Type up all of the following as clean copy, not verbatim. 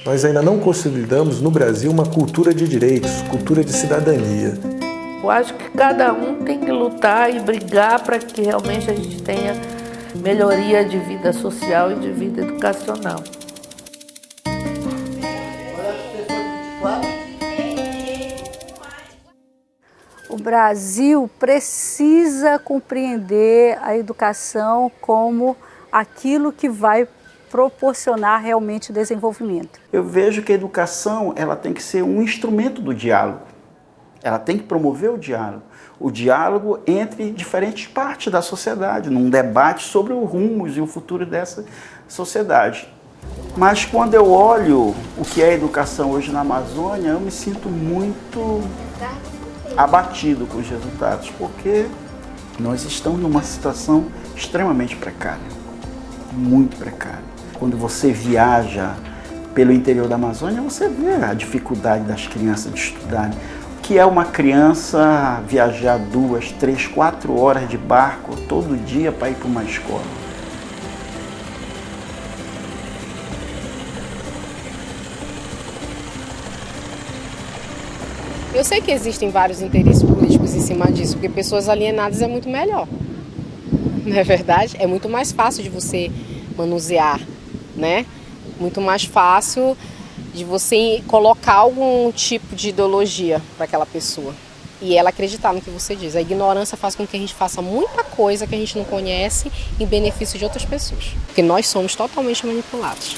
Nós ainda não consolidamos no Brasil uma cultura de direitos, cultura de cidadania. Eu acho que cada um tem que lutar e brigar para que realmente a gente tenha melhoria de vida social e de vida educacional. O Brasil precisa compreender a educação como aquilo que vai proporcionar realmente o desenvolvimento. Eu vejo que a educação ela tem que ser um instrumento do diálogo. Ela tem que promover o diálogo entre diferentes partes da sociedade, num debate sobre os rumos e o futuro dessa sociedade. Mas quando eu olho o que é a educação hoje na Amazônia, eu me sinto muito abatido com os resultados, porque nós estamos numa situação extremamente precária, muito precária. Quando você viaja pelo interior da Amazônia, você vê a dificuldade das crianças de estudarem. O que é uma criança viajar 2, 3, 4 horas de barco todo dia para ir para uma escola? Eu sei que existem vários interesses políticos em cima disso, porque pessoas alienadas é muito melhor. Não é verdade? É muito mais fácil de você manusear, né? Muito mais fácil de você colocar algum tipo de ideologia para aquela pessoa e ela acreditar no que você diz. A ignorância faz com que a gente faça muita coisa que a gente não conhece em benefício de outras pessoas, porque nós somos totalmente manipulados.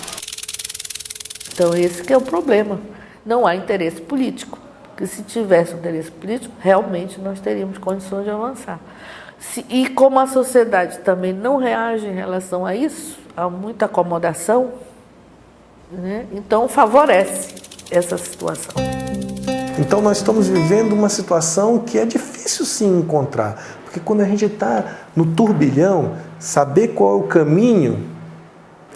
Então esse que é o problema. Não há interesse político. Porque se tivesse um interesse político, realmente nós teríamos condições de avançar. E como a sociedade também não reage em relação a isso, há muita acomodação, né? Então favorece essa situação. Então nós estamos vivendo uma situação que é difícil sim encontrar, porque quando a gente está no turbilhão, saber qual é o caminho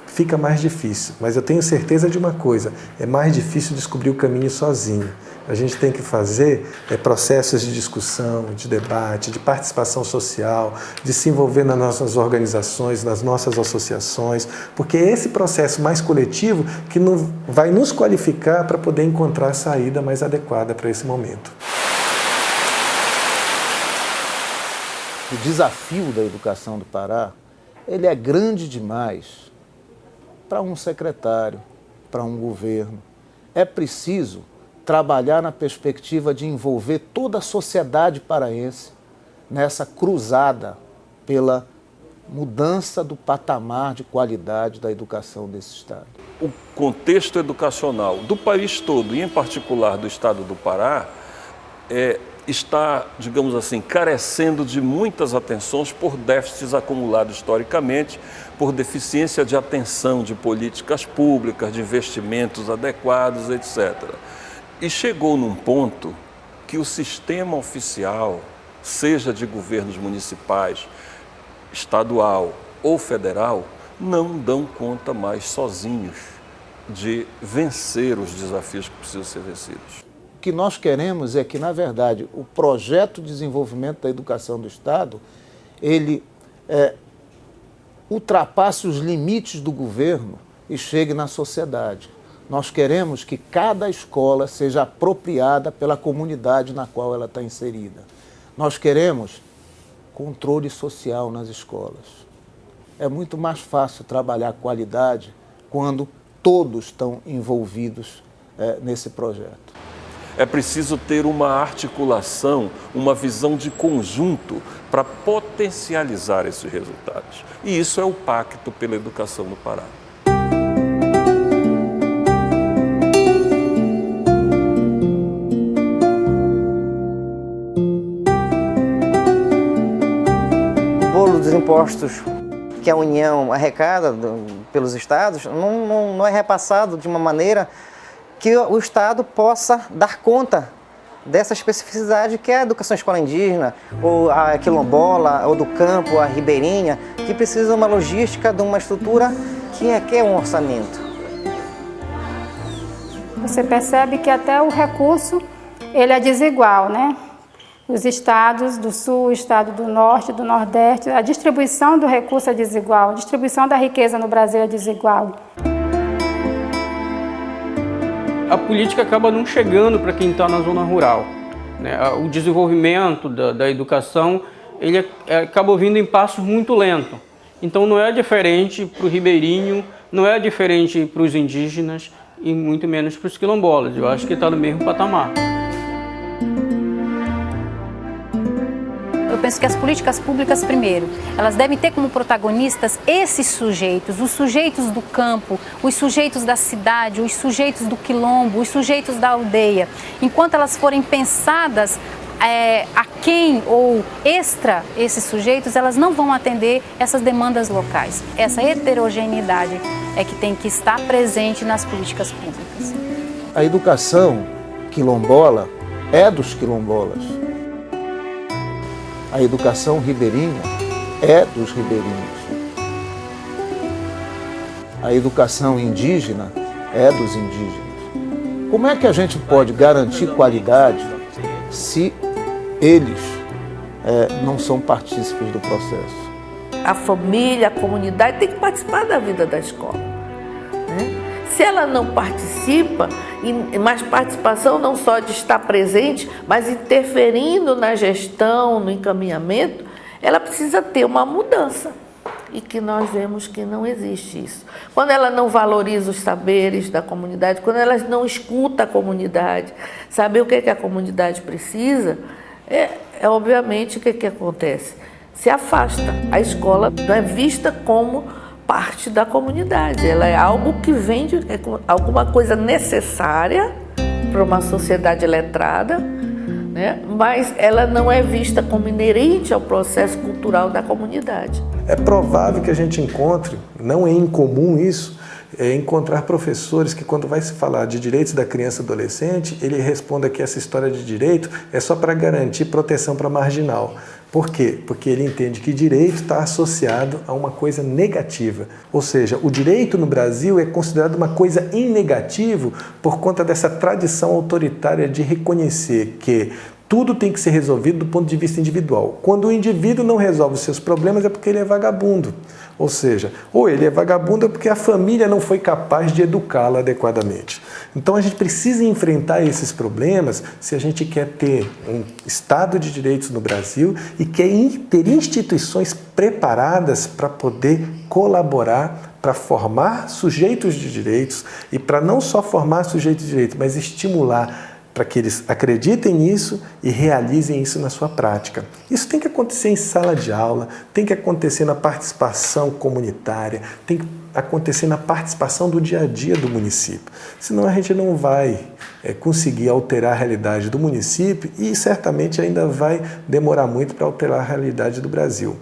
fica mais difícil. Mas eu tenho certeza de uma coisa, é mais difícil descobrir o caminho sozinho. A gente tem que fazer processos de discussão, de debate, de participação social, de se envolver nas nossas organizações, nas nossas associações, porque é esse processo mais coletivo que vai nos qualificar para poder encontrar a saída mais adequada para esse momento. O desafio da educação do Pará, ele é grande demais para um secretário, para um governo. É preciso trabalhar na perspectiva de envolver toda a sociedade paraense nessa cruzada pela mudança do patamar de qualidade da educação desse estado. O contexto educacional do país todo, e em particular do estado do Pará, está, digamos assim, carecendo de muitas atenções por déficits acumulados historicamente, por deficiência de atenção de políticas públicas, de investimentos adequados, etc. E chegou num ponto que o sistema oficial, seja de governos municipais, estadual ou federal, não dão conta mais sozinhos de vencer os desafios que precisam ser vencidos. O que nós queremos é que, na verdade, o projeto de desenvolvimento da educação do Estado, ele ultrapasse os limites do governo e chegue na sociedade. Nós queremos que cada escola seja apropriada pela comunidade na qual ela está inserida. Nós queremos controle social nas escolas. É muito mais fácil trabalhar qualidade quando todos estão envolvidos nesse projeto. É preciso ter uma articulação, uma visão de conjunto para potencializar esses resultados. E isso é o Pacto pela Educação no Pará. O bolo dos impostos que a União arrecada pelos estados não é repassado de uma maneira que o Estado possa dar conta dessa especificidade que é a educação escola indígena, ou a quilombola, ou do campo, a ribeirinha, que precisa de uma logística, de uma estrutura que é um orçamento. Você percebe que até o recurso ele é desigual, né? Os estados do Sul, o estado do Norte, do Nordeste, a distribuição do recurso é desigual, a distribuição da riqueza no Brasil é desigual. a política acaba não chegando para quem está na zona rural, né? O desenvolvimento da educação ele acaba vindo em passos muito lentos. Então não é diferente para o ribeirinho, não é diferente para os indígenas e muito menos para os quilombolas. Eu acho que está no mesmo patamar. Eu penso que as políticas públicas, primeiro, elas devem ter como protagonistas esses sujeitos, os sujeitos do campo, os sujeitos da cidade, os sujeitos do quilombo, os sujeitos da aldeia. Enquanto elas forem pensadas a quem ou extra esses sujeitos, elas não vão atender essas demandas locais. Essa heterogeneidade é que tem que estar presente nas políticas públicas. A educação quilombola é dos quilombolas. A educação ribeirinha é dos ribeirinhos. A educação indígena é dos indígenas. Como é que a gente pode garantir qualidade se eles não são partícipes do processo? A família, a comunidade tem que participar da vida da escola, né? Se ela não participa, mas participação não só de estar presente, mas interferindo na gestão, no encaminhamento, ela precisa ter uma mudança. E que nós vemos que não existe isso. Quando ela não valoriza os saberes da comunidade, quando ela não escuta a comunidade, saber o que a comunidade precisa, obviamente o que acontece? Se afasta. A escola não é vista como parte da comunidade. Ela é algo que vem de alguma coisa necessária para uma sociedade letrada, né? Mas ela não é vista como inerente ao processo cultural da comunidade. É provável que a gente encontre, não é incomum isso, encontrar professores que, quando vai se falar de direitos da criança e adolescente, ele responda que essa história de direito é só para garantir proteção para marginal. Por quê? Porque ele entende que direito está associado a uma coisa negativa. Ou seja, o direito no Brasil é considerado uma coisa em negativo por conta dessa tradição autoritária de reconhecer que tudo tem que ser resolvido do ponto de vista individual. Quando o indivíduo não resolve os seus problemas é porque ele é vagabundo. Ou seja, ou ele é vagabundo é porque a família não foi capaz de educá-lo adequadamente. Então a gente precisa enfrentar esses problemas se a gente quer ter um Estado de direitos no Brasil e quer ter instituições preparadas para poder colaborar, para formar sujeitos de direitos e para não só formar sujeitos de direitos, mas estimular para que eles acreditem nisso e realizem isso na sua prática. Isso tem que acontecer em sala de aula, tem que acontecer na participação comunitária, tem que acontecer na participação do dia a dia do município. Senão a gente não vai conseguir alterar a realidade do município e certamente ainda vai demorar muito para alterar a realidade do Brasil.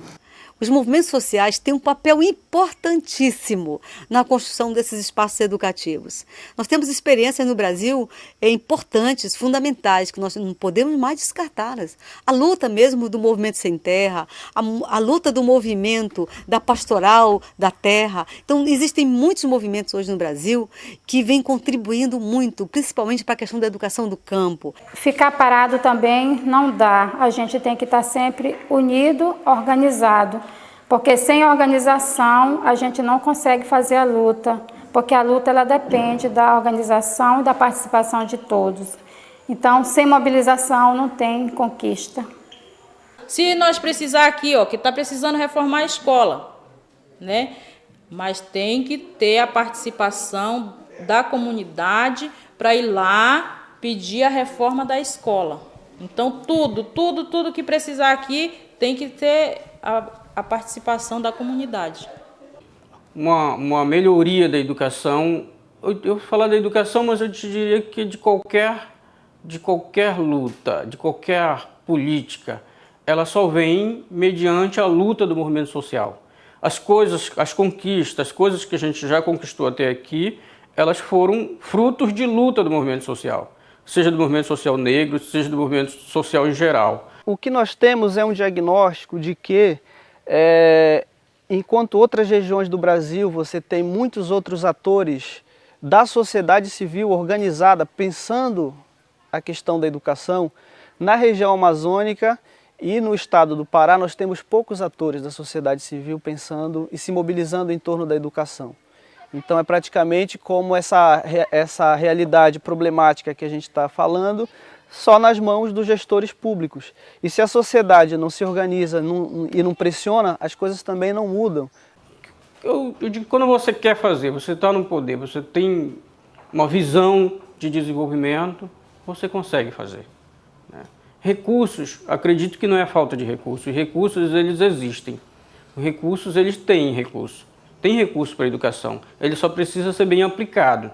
Os movimentos sociais têm um papel importantíssimo na construção desses espaços educativos. Nós temos experiências no Brasil importantes, fundamentais, que nós não podemos mais descartá-las. A luta mesmo do movimento sem terra, a luta do movimento da pastoral da terra. Então, existem muitos movimentos hoje no Brasil que vêm contribuindo muito, principalmente para a questão da educação do campo. Ficar parado também não dá. A gente tem que estar sempre unido, organizado. Porque sem organização a gente não consegue fazer a luta, porque a luta ela depende da organização e da participação de todos. Então, sem mobilização não tem conquista. Se nós precisar aqui, que está precisando reformar a escola, né? Mas tem que ter a participação da comunidade para ir lá pedir a reforma da escola. Então, tudo que precisar aqui tem que ter a participação da comunidade. Uma melhoria da educação, eu vou falar da educação, mas eu te diria que de qualquer luta, de qualquer política, ela só vem mediante a luta do movimento social. As conquistas, as coisas que a gente já conquistou até aqui, elas foram frutos de luta do movimento social, seja do movimento social negro, seja do movimento social em geral. O que nós temos é um diagnóstico de que enquanto outras regiões do Brasil você tem muitos outros atores da sociedade civil organizada pensando a questão da educação, na região amazônica e no estado do Pará nós temos poucos atores da sociedade civil pensando e se mobilizando em torno da educação. Então é praticamente como essa realidade problemática que a gente está falando, só nas mãos dos gestores públicos. E se a sociedade não se organiza e não pressiona, as coisas também não mudam. Eu digo que quando você quer fazer, você está no poder, você tem uma visão de desenvolvimento, você consegue fazer. Né? Recursos, acredito que não é falta de recursos. Os recursos, eles existem. Os recursos, eles têm recurso. Tem recurso para a educação. Ele só precisa ser bem aplicado.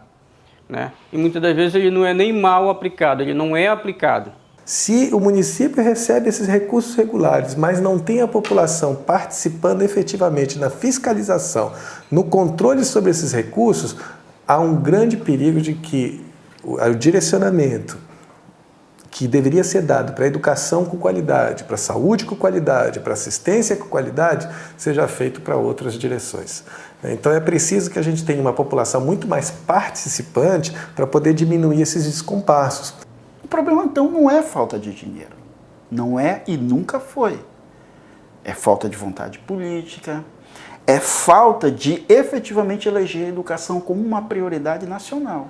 Né? E muitas das vezes ele não é nem mal aplicado, ele não é aplicado. Se o município recebe esses recursos regulares, mas não tem a população participando efetivamente na fiscalização, no controle sobre esses recursos, há um grande perigo de que o direcionamento que deveria ser dado para a educação com qualidade, para a saúde com qualidade, para a assistência com qualidade, seja feito para outras direções. Então é preciso que a gente tenha uma população muito mais participante para poder diminuir esses descompassos. O problema então não é falta de dinheiro, não é e nunca foi. É falta de vontade política, é falta de efetivamente eleger a educação como uma prioridade nacional.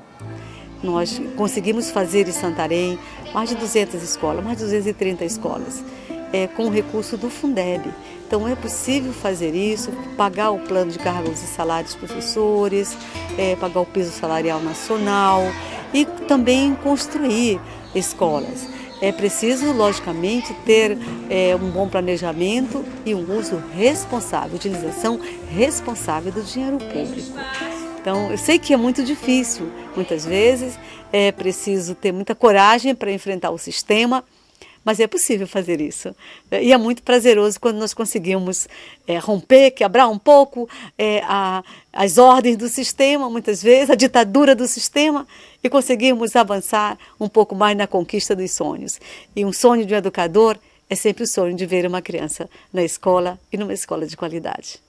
Nós conseguimos fazer em Santarém mais de 200 escolas, mais de 230 escolas, com o recurso do Fundeb. Então é possível fazer isso, pagar o plano de cargos e salários dos professores, pagar o piso salarial nacional e também construir escolas. É preciso, logicamente, ter um bom planejamento e um uso responsável, utilização responsável do dinheiro público. Então, eu sei que é muito difícil, muitas vezes é preciso ter muita coragem para enfrentar o sistema, mas é possível fazer isso. E é muito prazeroso quando nós conseguimos romper, quebrar um pouco as ordens do sistema, muitas vezes, a ditadura do sistema, e conseguirmos avançar um pouco mais na conquista dos sonhos. E um sonho de um educador é sempre o sonho de ver uma criança na escola e numa escola de qualidade.